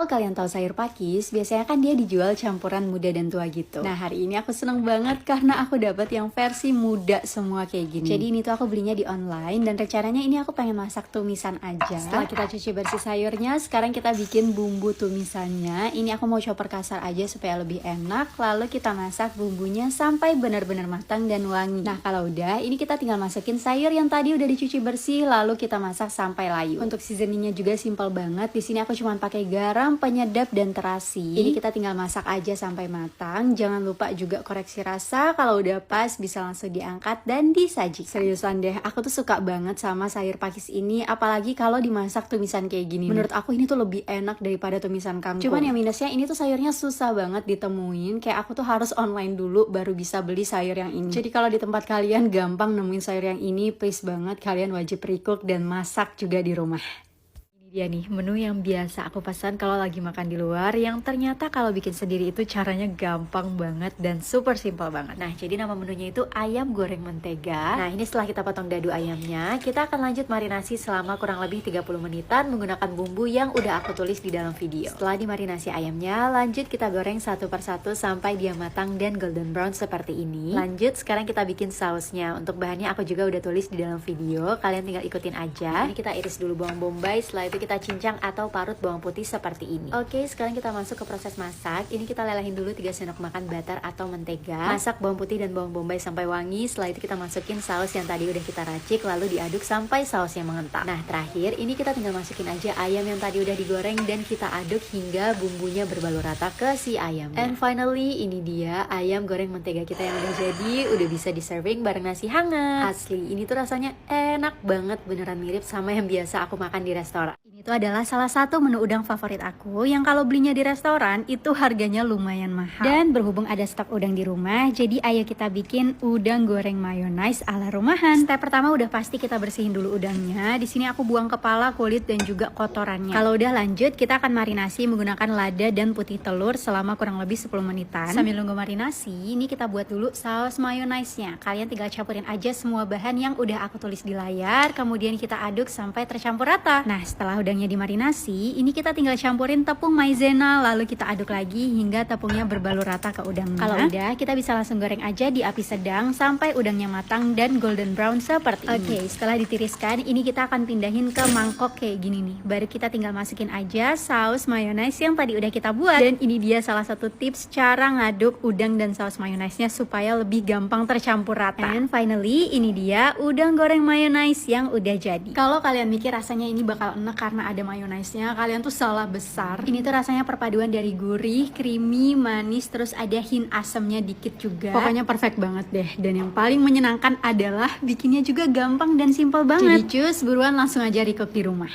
Kalau kalian tahu sayur pakis, biasanya kan dia dijual campuran muda dan tua gitu. Nah, hari ini aku seneng banget karena aku dapat yang versi muda semua kayak gini. Jadi ini tuh aku belinya di online dan rencananya ini aku pengen masak tumisan aja. Setelah kita cuci bersih sayurnya, sekarang kita bikin bumbu tumisannya. Ini aku mau chopper kasar aja supaya lebih enak. Lalu kita masak bumbunya sampai benar-benar matang dan wangi. Nah, kalau udah, ini kita tinggal masukin sayur yang tadi udah dicuci bersih, lalu kita masak sampai layu. Untuk seasoningnya juga simpel banget. Di sini aku cuma pakai garam, penyedap dan terasi. Ini kita tinggal masak aja sampai matang. Jangan lupa juga koreksi rasa. Kalau udah pas bisa langsung diangkat dan disajikan. Seriusan deh, aku tuh suka banget sama sayur pakis ini, apalagi kalau dimasak tumisan kayak gini. Menurut aku ini tuh lebih enak daripada tumisan kangkung. Cuman yang minusnya ini tuh sayurnya susah banget ditemuin. Kayak aku tuh harus online dulu baru bisa beli sayur yang ini. Jadi kalau di tempat kalian gampang nemuin sayur yang ini, please banget kalian wajib recook dan masak juga di rumah. Dia nih menu yang biasa aku pesan kalau lagi makan di luar, yang ternyata kalau bikin sendiri itu caranya gampang banget dan super simple banget. Nah, jadi nama menunya itu ayam goreng mentega. Nah, ini setelah kita potong dadu ayamnya, kita akan lanjut marinasi selama kurang lebih 30 menitan menggunakan bumbu yang udah aku tulis di dalam video. Setelah dimarinasi ayamnya, lanjut kita goreng satu persatu sampai dia matang dan golden brown seperti ini. Lanjut sekarang kita bikin sausnya. Untuk bahannya aku juga udah tulis di dalam video, kalian tinggal ikutin aja. Ini kita iris dulu bawang bombay, setelah itu kita cincang atau parut bawang putih seperti ini. Oke, sekarang kita masuk ke proses masak. Ini kita lelehin dulu 3 sendok makan butter atau mentega. Masak bawang putih dan bawang bombay sampai wangi. Setelah itu kita masukin saus yang tadi udah kita racik, lalu diaduk sampai sausnya mengental. Nah, terakhir ini kita tinggal masukin aja ayam yang tadi udah digoreng dan kita aduk hingga bumbunya berbalur rata ke si ayamnya. And finally, ini dia ayam goreng mentega kita yang udah jadi, udah bisa di serving bareng nasi hangat. Asli, ini tuh rasanya enak banget, beneran mirip sama yang biasa aku makan di restoran. Ini tuh adalah salah satu menu udang favorit aku yang kalau belinya di restoran itu harganya lumayan mahal. Dan berhubung ada stok udang di rumah, jadi ayo kita bikin udang goreng mayonnaise ala rumahan. Step pertama udah pasti kita bersihin dulu udangnya. Di sini aku buang kepala, kulit dan juga kotorannya. Kalau udah lanjut, kita akan marinasi menggunakan lada dan putih telur selama kurang lebih 10 menitan. Sambil nunggu marinasi, ini kita buat dulu saus mayonnaise-nya. Kalian tinggal campurin aja semua bahan yang udah aku tulis di layar, kemudian kita aduk sampai tercampur rata. Nah, setelah udangnya dimarinasi, ini kita tinggal campurin tepung maizena, lalu kita aduk lagi hingga tepungnya berbalur rata ke udangnya. Kalau udah, kita bisa langsung goreng aja di api sedang sampai udangnya matang dan golden brown seperti ini. Oke, setelah ditiriskan, ini kita akan pindahin ke mangkok kayak gini nih. Baru kita tinggal masukin aja saus mayonnaise yang tadi udah kita buat. Dan ini dia salah satu tips cara ngaduk udang dan saus mayonnaise-nya supaya lebih gampang tercampur rata. And finally, ini dia udang goreng mayonnaise yang udah jadi. Kalau kalian mikir rasanya ini bakal enak karena ada mayonnaise-nya, kalian tuh salah besar. Ini tuh rasanya perpaduan dari gurih, creamy, manis, terus ada hint asamnya dikit juga. Pokoknya perfect banget deh. Dan yang paling menyenangkan adalah bikinnya juga gampang dan simple banget. Jadi cus, buruan langsung aja recook di rumah.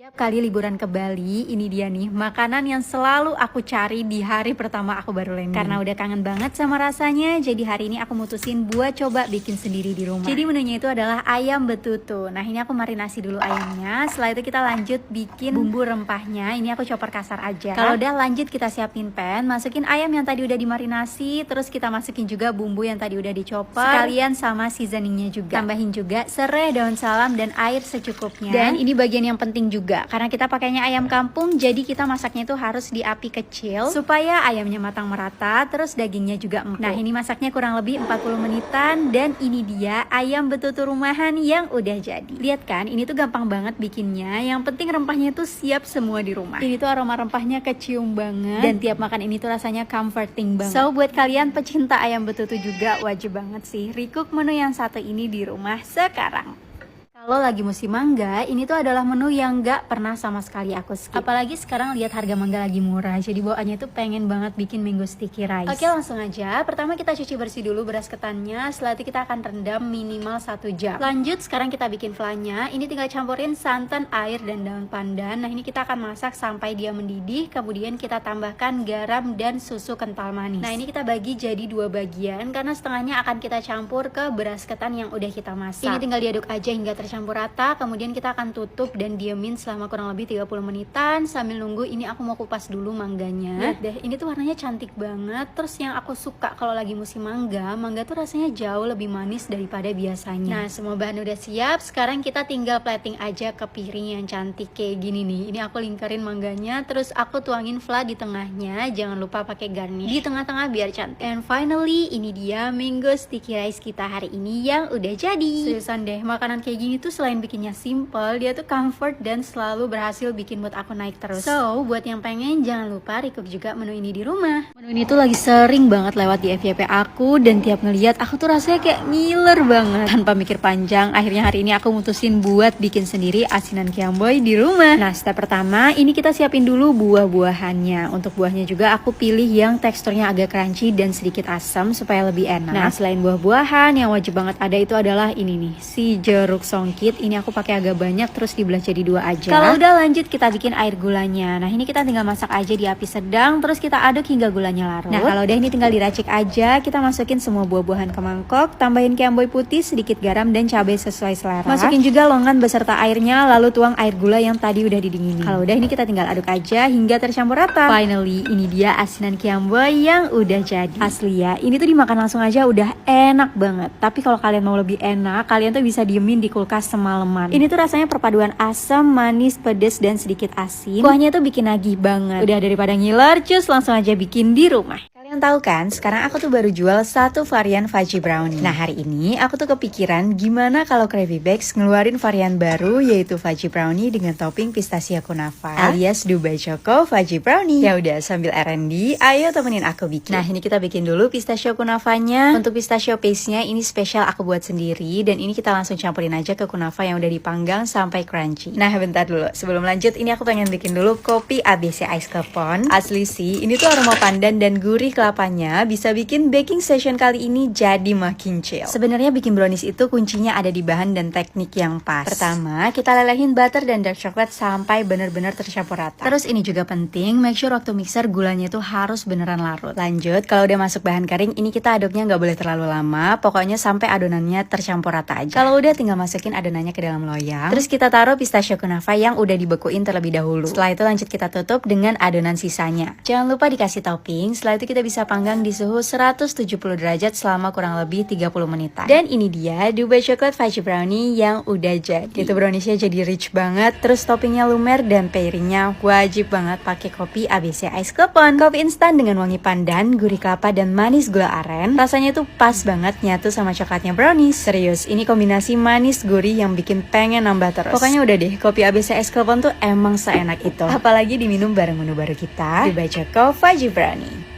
Kali liburan ke Bali, ini dia nih makanan yang selalu aku cari di hari pertama aku baru landing. Karena udah kangen banget sama rasanya, jadi hari ini aku mutusin buat coba bikin sendiri di rumah. Jadi menunya itu adalah ayam betutu. Nah, ini aku marinasi dulu ayamnya. Setelah itu kita lanjut bikin bumbu rempahnya. Ini aku chopper kasar aja. Kalau udah lanjut kita siapin pan, masukin ayam yang tadi udah dimarinasi, terus kita masukin juga bumbu yang tadi udah dicopper. Sekalian sama seasoningnya juga. Tambahin juga serai, daun salam dan air secukupnya. Dan ini bagian yang penting juga. Karena kita pakainya ayam kampung, jadi kita masaknya itu harus di api kecil supaya ayamnya matang merata, terus dagingnya juga empuk. Nah, ini masaknya kurang lebih 40 menitan dan ini dia ayam betutu rumahan yang udah jadi. Lihat kan, ini tuh gampang banget bikinnya. Yang penting rempahnya tuh siap semua di rumah. Ini tuh aroma rempahnya kecium banget dan tiap makan ini tuh rasanya comforting banget. So, buat kalian pecinta ayam betutu juga wajib banget sih recook menu yang satu ini di rumah sekarang. Kalau lagi musim mangga, ini tuh adalah menu yang gak pernah sama sekali aku skip. Apalagi sekarang lihat harga mangga lagi murah, jadi bawaannya tuh pengen banget bikin mango sticky rice. Oke, langsung aja. Pertama kita cuci bersih dulu beras ketannya, setelah itu kita akan rendam minimal 1 jam. Lanjut, sekarang kita bikin flannya. Ini tinggal campurin santan, air, dan daun pandan. Nah, ini kita akan masak sampai dia mendidih, kemudian kita tambahkan garam dan susu kental manis. Nah, ini kita bagi jadi 2 bagian, karena setengahnya akan kita campur ke beras ketan yang udah kita masak. Ini tinggal diaduk aja hingga tercampur tercampur rata, kemudian kita akan tutup dan diemin selama kurang lebih 30 menitan. Sambil nunggu ini aku mau kupas dulu mangganya. Lihat deh, ini tuh warnanya cantik banget. Terus yang aku suka kalau lagi musim mangga tuh rasanya jauh lebih manis daripada biasanya. Nah, semua bahan udah siap. Sekarang kita tinggal plating aja ke piring yang cantik kayak gini nih. Ini aku lingkarin mangganya, terus aku tuangin fla di tengahnya. Jangan lupa pakai garnish di tengah-tengah biar cantik. And finally, ini dia mango sticky rice kita hari ini yang udah jadi. Seriusan deh, makanan kayak gini tuh selain bikinnya simple, dia tuh comfort dan selalu berhasil bikin mood aku naik terus. So, buat yang pengen jangan lupa recook juga menu ini di rumah. Menu ini tuh lagi sering banget lewat di FYP aku, dan tiap ngeliat aku tuh rasanya kayak ngiler banget. Tanpa mikir panjang, akhirnya hari ini aku mutusin buat bikin sendiri asinan kiamboy di rumah. Nah, step pertama, ini kita siapin dulu buah-buahannya. Untuk buahnya juga aku pilih yang teksturnya agak crunchy dan sedikit asam supaya lebih enak. Nah, selain buah-buahan yang wajib banget ada itu adalah ini nih, si jeruk songkit. Ini aku pakai agak banyak, terus dibelah jadi 2 aja. Kalau udah lanjut kita bikin air gulanya. Nah, ini kita tinggal masak aja di api sedang, terus kita aduk hingga gulanya larut. Nah, kalau udah ini tinggal diracik aja. Kita masukin semua buah-buahan ke mangkok, tambahin kiamboy putih, sedikit garam dan cabai sesuai selera. Masukin juga longan beserta airnya, lalu tuang air gula yang tadi udah didinginin. Kalau udah ini kita tinggal aduk aja hingga tercampur rata. Finally, ini dia asinan kiamboy yang udah jadi. Asli ya, ini tuh dimakan langsung aja udah enak banget. Tapi kalau kalian mau lebih enak, kalian tuh bisa diemin di kulkas semalaman. Ini tuh rasanya perpaduan asam, manis, pedes, dan sedikit asin. Kuahnya tuh bikin nagih banget. Udah daripada ngiler, cus langsung aja bikin di rumah. Kalian tahu kan, sekarang aku tuh baru jual 1 varian fudgy brownie. Nah, hari ini aku tuh kepikiran gimana kalau Krabby Bakes ngeluarin varian baru, yaitu fudgy brownie dengan topping pistachio kunafa alias Dubai Choco fudgy brownie. Ya udah, sambil R&D, ayo temenin aku bikin. Nah, ini kita bikin dulu pistachio kunafanya. Untuk pistachio paste-nya ini spesial aku buat sendiri, dan ini kita langsung campurin aja ke kunafa yang udah dipanggang sampai crunchy. Nah, bentar dulu, sebelum lanjut ini aku pengen bikin dulu kopi ABC Ice Klepon. Asli sih, ini tuh aroma pandan dan gurih kelapanya bisa bikin baking session kali ini jadi makin chill. Sebenarnya bikin brownies itu kuncinya ada di bahan dan teknik yang pas. Pertama, kita lelehin butter dan dark chocolate sampai bener-bener tercampur rata. Terus ini juga penting, make sure waktu mixer gulanya itu harus beneran larut. Lanjut, kalau udah masuk bahan kering, ini kita aduknya nggak boleh terlalu lama, pokoknya sampai adonannya tercampur rata aja. Kalau udah tinggal masukin adonannya ke dalam loyang. Terus kita taruh pistachio kunafa yang udah dibekuin terlebih dahulu. Setelah itu lanjut kita tutup dengan adonan sisanya. Jangan lupa dikasih topping. Setelah itu kita bisa panggang di suhu 170 derajat selama kurang lebih 30 menitan. Dan ini dia Dubai Chocolate Fudgy Brownie yang udah jadi. Itu browniesnya jadi rich banget, terus toppingnya lumer dan pairingnya wajib banget pakai kopi ABC Ice Klepon. Kopi instan dengan wangi pandan, gurih kelapa dan manis gula aren. Rasanya tuh pas banget nyatu sama coklatnya brownies. Serius, ini kombinasi manis gurih yang bikin pengen nambah terus. Pokoknya udah deh, kopi ABC Ice Klepon tuh emang seenak itu. Apalagi diminum bareng menu baru kita, Dubai Choco Fudgy Brownie.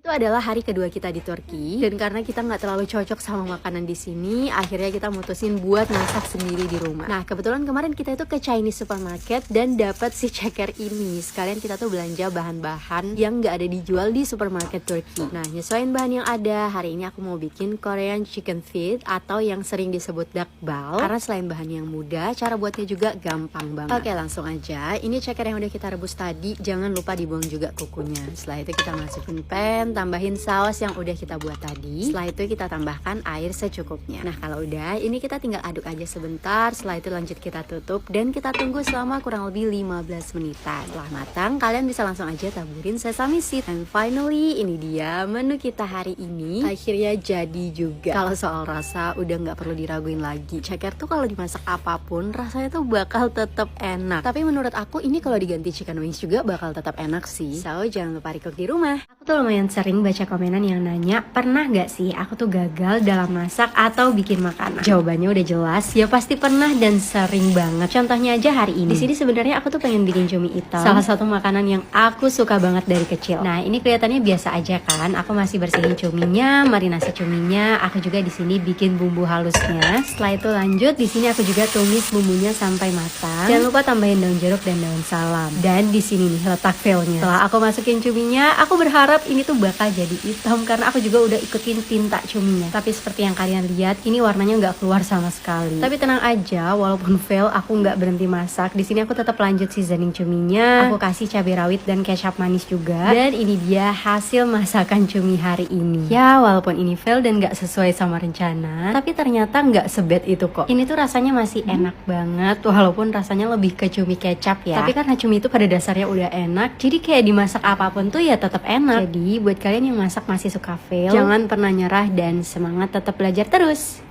Itu adalah hari kedua kita di Turki, dan karena kita nggak terlalu cocok sama makanan di sini, akhirnya kita mutusin buat masak sendiri di rumah. Nah, kebetulan kemarin kita itu ke Chinese supermarket dan dapat si ceker ini. Sekalian kita tuh belanja bahan-bahan yang nggak ada dijual di supermarket Turki. Nah, nyesuaiin bahan yang ada. Hari ini aku mau bikin Korean chicken feet atau yang sering disebut dakbal. Karena selain bahan yang mudah, cara buatnya juga gampang banget. Oke, langsung aja. Ini ceker yang udah kita rebus tadi, jangan lupa dibuang juga kukunya. Setelah itu kita masukin pan, tambahin saus yang udah kita buat tadi. Setelah itu kita tambahkan air secukupnya. Nah, kalau udah, ini kita tinggal aduk aja sebentar. Setelah itu lanjut kita tutup dan kita tunggu selama kurang lebih 15 menitan. Setelah matang, kalian bisa langsung aja taburin sesame seed. And finally, ini dia menu kita hari ini. Akhirnya jadi juga. Kalau soal rasa udah nggak perlu diraguin lagi. Ceker tuh kalau dimasak apapun rasanya tuh bakal tetap enak. Tapi menurut aku ini kalau diganti chicken wings juga bakal tetap enak sih. So, jangan lupa recook di rumah. Aku tuh lumayan sering baca komenan yang nanya, pernah gak sih aku tuh gagal dalam masak atau bikin makanan? Jawabannya udah jelas, ya pasti pernah dan sering banget. Contohnya aja hari ini. Di sini sebenarnya aku tuh pengen bikin cumi hitam, salah satu makanan yang aku suka banget dari kecil. Nah, ini kelihatannya biasa aja kan? Aku masih bersihin cuminya, marinasi cuminya. Aku juga di sini bikin bumbu halusnya. Setelah itu lanjut, di sini aku juga tumis bumbunya sampai matang. Jangan lupa tambahin daun jeruk dan daun salam. Dan di sini nih letak failnya. Setelah aku masukin cuminya, aku berharap ini tuh bakal bakal jadi hitam karena aku juga udah ikutin tinta cuminya. Tapi seperti yang kalian lihat, ini warnanya nggak keluar sama sekali. Tapi tenang aja, walaupun fail, aku nggak berhenti masak. Di sini aku tetap lanjut seasoning cuminya. Aku kasih cabai rawit dan kecap manis juga. Dan ini dia hasil masakan cumi hari ini. Ya, walaupun ini fail dan nggak sesuai sama rencana, tapi ternyata nggak sebad itu kok. Ini tuh rasanya masih enak banget, walaupun rasanya lebih ke cumi kecap ya. Tapi karena cumi itu pada dasarnya udah enak, jadi kayak dimasak apapun tuh ya tetap enak. Jadi buat kalian yang masak masih suka fail, jangan pernah nyerah dan semangat tetap belajar terus.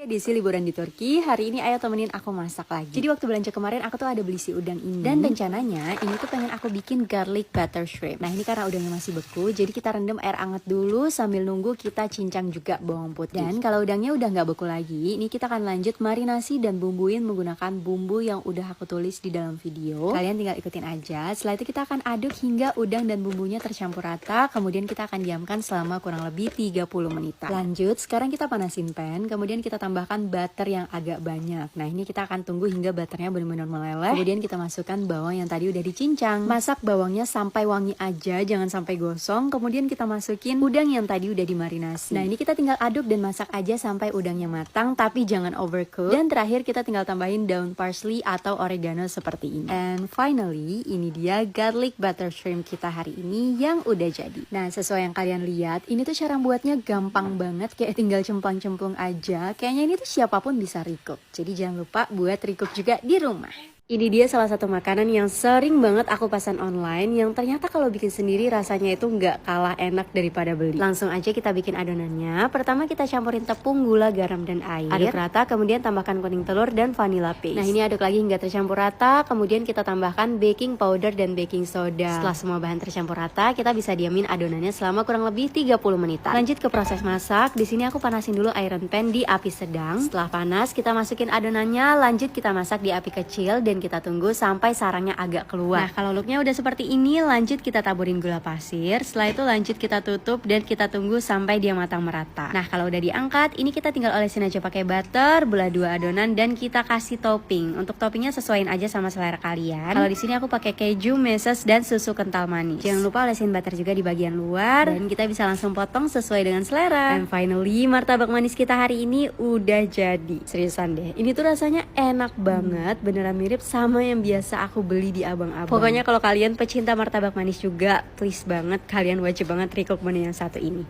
Edisi liburan di Turki, hari ini ayo temenin aku masak lagi. Jadi waktu belanja kemarin aku tuh ada beli si udang ini. Dan rencananya ini tuh pengen aku bikin garlic butter shrimp. Nah ini karena udangnya masih beku, jadi kita rendam air hangat dulu sambil nunggu kita cincang juga bawang putih. Dan kalau udangnya udah nggak beku lagi, ini kita akan lanjut marinasi dan bumbuin menggunakan bumbu yang udah aku tulis di dalam video. Kalian tinggal ikutin aja. Setelah itu kita akan aduk hingga udang dan bumbunya tercampur rata. Kemudian kita akan diamkan selama kurang lebih 30 menitan. Lanjut, sekarang kita panasin pan, kemudian kita tambahkan butter yang agak banyak. Nah ini kita akan tunggu hingga butternya benar-benar meleleh. Kemudian kita masukkan bawang yang tadi udah dicincang. Masak bawangnya sampai wangi aja, jangan sampai gosong. Kemudian kita masukin udang yang tadi udah dimarinasi. Nah ini kita tinggal aduk dan masak aja sampai udangnya matang, tapi jangan overcook. Dan terakhir kita tinggal tambahin daun parsley atau oregano seperti ini. And finally, ini dia garlic butter shrimp kita hari ini yang udah jadi. Nah sesuai yang kalian lihat, ini tuh cara buatnya gampang banget, kayak tinggal cemplang-cemplung aja. Kayaknya ini tuh siapapun bisa recook. Jadi jangan lupa buat recook juga di rumah. Ini dia salah satu makanan yang sering banget aku pesan online, yang ternyata kalau bikin sendiri rasanya itu nggak kalah enak daripada beli. Langsung aja kita bikin adonannya. Pertama kita campurin tepung, gula, garam, dan air. Aduk rata, kemudian tambahkan kuning telur dan vanilla paste. Nah ini aduk lagi hingga tercampur rata, kemudian kita tambahkan baking powder dan baking soda. Setelah semua bahan tercampur rata, kita bisa diamin adonannya selama kurang lebih 30 menitan. Lanjut ke proses masak. Di sini aku panasin dulu iron pan di api sedang. Setelah panas, kita masukin adonannya, lanjut kita masak di api kecil dan kita tunggu sampai sarangnya agak keluar. Nah kalau looknya udah seperti ini, lanjut kita taburin gula pasir. Setelah itu lanjut kita tutup dan kita tunggu sampai dia matang merata. Nah kalau udah diangkat, ini kita tinggal olesin aja pakai butter, belah dua adonan, dan kita kasih topping. Untuk toppingnya sesuaiin aja sama selera kalian. Kalau di sini aku pakai keju, meses, dan susu kental manis. Jangan lupa olesin butter juga di bagian luar, dan kita bisa langsung potong sesuai dengan selera. And finally, martabak manis kita hari ini udah jadi. Seriusan deh, ini tuh rasanya enak banget, beneran mirip sama yang biasa aku beli di abang-abang. Pokoknya kalau kalian pecinta martabak manis juga, please banget kalian wajib banget recook menu yang satu ini.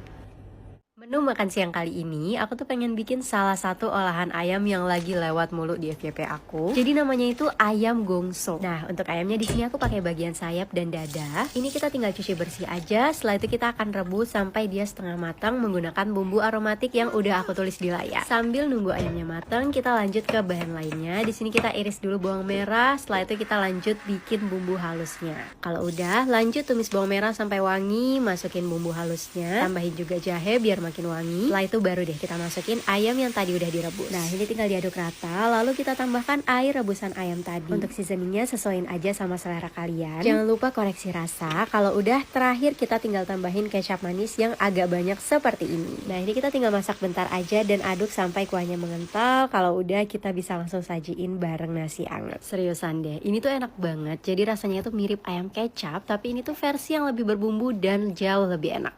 Menu makan siang kali ini, aku tuh pengen bikin salah satu olahan ayam yang lagi lewat mulu di FYP aku. Jadi namanya itu ayam gongso. Nah, untuk ayamnya di sini aku pakai bagian sayap dan dada. Ini kita tinggal cuci bersih aja. Setelah itu kita akan rebus sampai dia setengah matang menggunakan bumbu aromatik yang udah aku tulis di layar. Sambil nunggu ayamnya matang, kita lanjut ke bahan lainnya. Di sini kita iris dulu bawang merah. Setelah itu kita lanjut bikin bumbu halusnya. Kalau udah, lanjut tumis bawang merah sampai wangi, masukin bumbu halusnya, tambahin juga jahe biar makin wangi. Setelah itu baru deh kita masukin ayam yang tadi udah direbus. Nah ini tinggal diaduk rata, lalu kita tambahkan air rebusan ayam tadi. Untuk seasoningnya sesuaiin aja sama selera kalian. Jangan lupa koreksi rasa. Kalau udah, terakhir kita tinggal tambahin kecap manis yang agak banyak seperti ini. Nah ini kita tinggal masak bentar aja dan aduk sampai kuahnya mengental. Kalau udah, kita bisa langsung sajiin bareng nasi anget. Seriusan deh, ini tuh enak banget. Jadi rasanya tuh mirip ayam kecap, tapi ini tuh versi yang lebih berbumbu dan jauh lebih enak.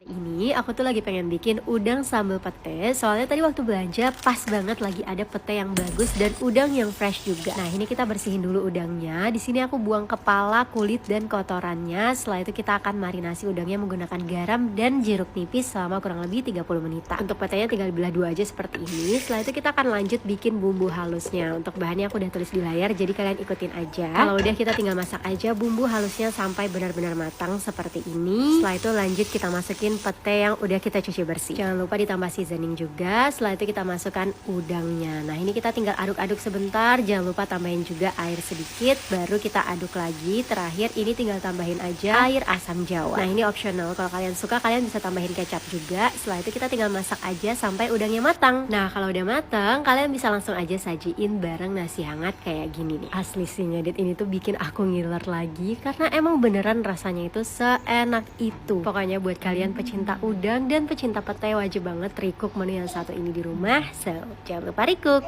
Ini aku tuh lagi pengen bikin udang sambal pete. Soalnya tadi waktu belanja pas banget lagi ada pete yang bagus dan udang yang fresh juga. Nah ini kita bersihin dulu udangnya. Di sini aku buang kepala, kulit, dan kotorannya. Setelah itu kita akan marinasi udangnya menggunakan garam dan jeruk nipis selama kurang lebih 30 menitan. Untuk petenya tinggal dibelah dua aja seperti ini. Setelah itu kita akan lanjut bikin bumbu halusnya. Untuk bahannya aku udah tulis di layar, jadi kalian ikutin aja. Kalau udah, kita tinggal masak aja bumbu halusnya sampai benar-benar matang seperti ini. Setelah itu lanjut kita masukin pete yang udah kita cuci bersih. Jangan lupa ditambah seasoning juga. Setelah itu kita masukkan udangnya. Nah ini kita tinggal aduk-aduk sebentar. Jangan lupa tambahin juga air sedikit. Baru kita aduk lagi. Terakhir ini tinggal tambahin aja air asam jawa. Nah ini optional. Kalau kalian suka, kalian bisa tambahin kecap juga. Setelah itu kita tinggal masak aja sampai udangnya matang. Nah kalau udah matang, kalian bisa langsung aja sajiin bareng nasi hangat kayak gini nih. Asli sih ngedit ini tuh bikin aku ngiler lagi, karena emang beneran rasanya itu seenak itu. Pokoknya buat kalian pecinta udang dan pecinta pete, wajib banget recook menu yang satu ini di rumah. So, jangan lupa recook.